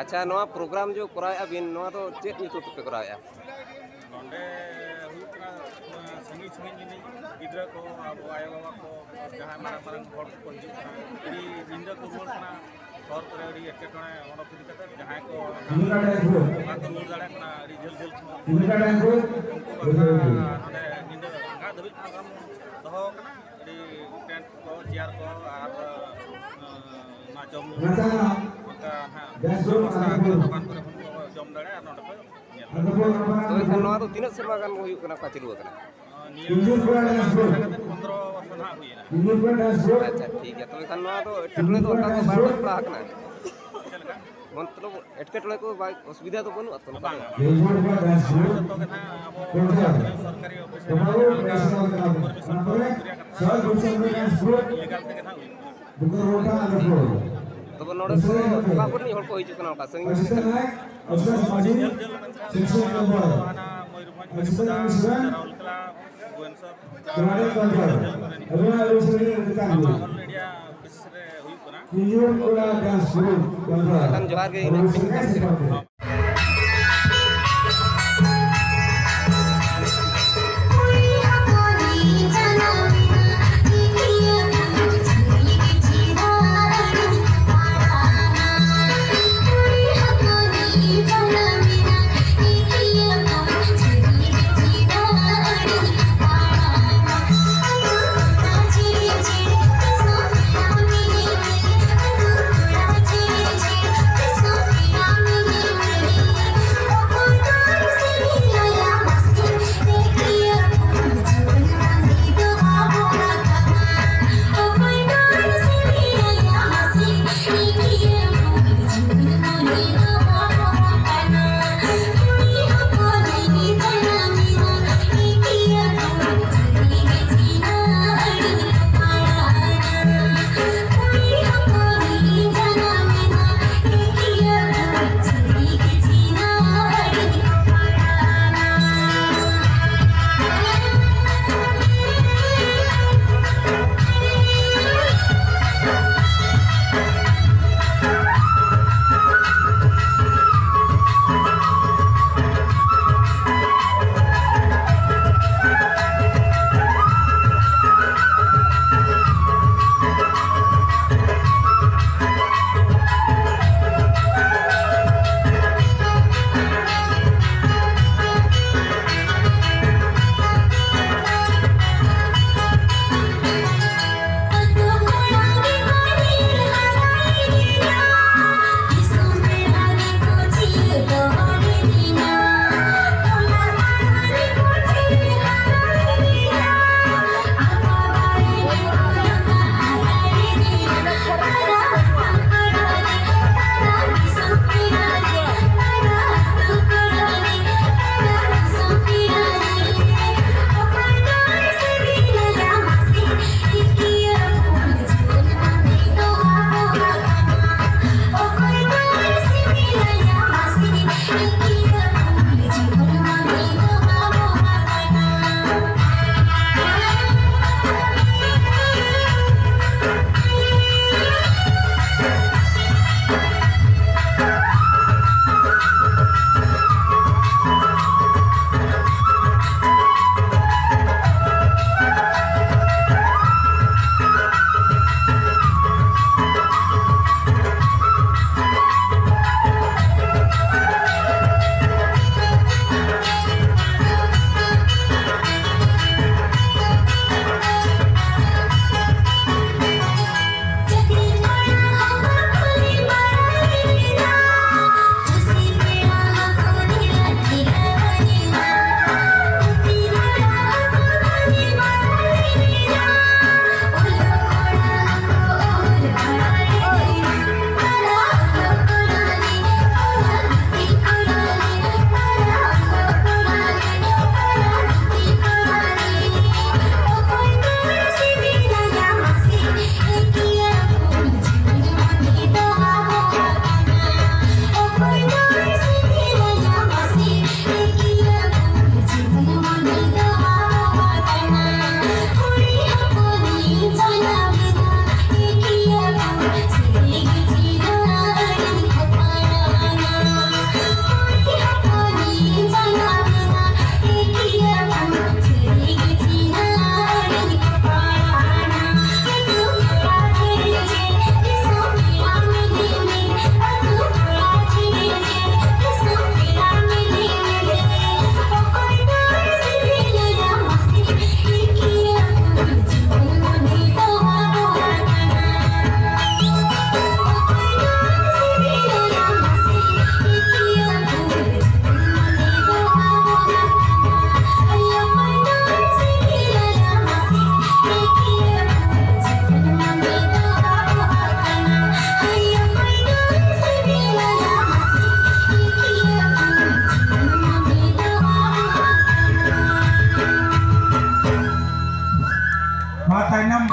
अच्छा नवा प्रोग्राम जो कराया बिन नवा तो चेक नीतु पे कराया नोंडे संगी संगी गिद्रा को अब आयो बाबा को जहां मारang मारang हॉट को हिजुना निंदा को रोड कना और पर एटकेटणे ओडो फिर कते जहां को बात रोड दाड़ा कना रिजल्ट नोंडे निंदा आगा धबि प्रोग्राम दहो कना टेंट को चेयर को और ना जम जम दाड़ा नोंडे को तो इखन नवा तो तीन सेवा गान हुई कना का चलु कना 15 वर्ष ना हुई अच्छा ठीक है तो इखन नवा तो एटकेटणे तो का तो बार पड़ा कना मतलब एटकेटणे को असुविधा तो बनु तो सरकारी ऑफिस परमिशन तो नोडे को का पर हर को हिजु कना का संगी जोहार के ᱵᱟ ᱛᱟᱭᱱᱚᱢ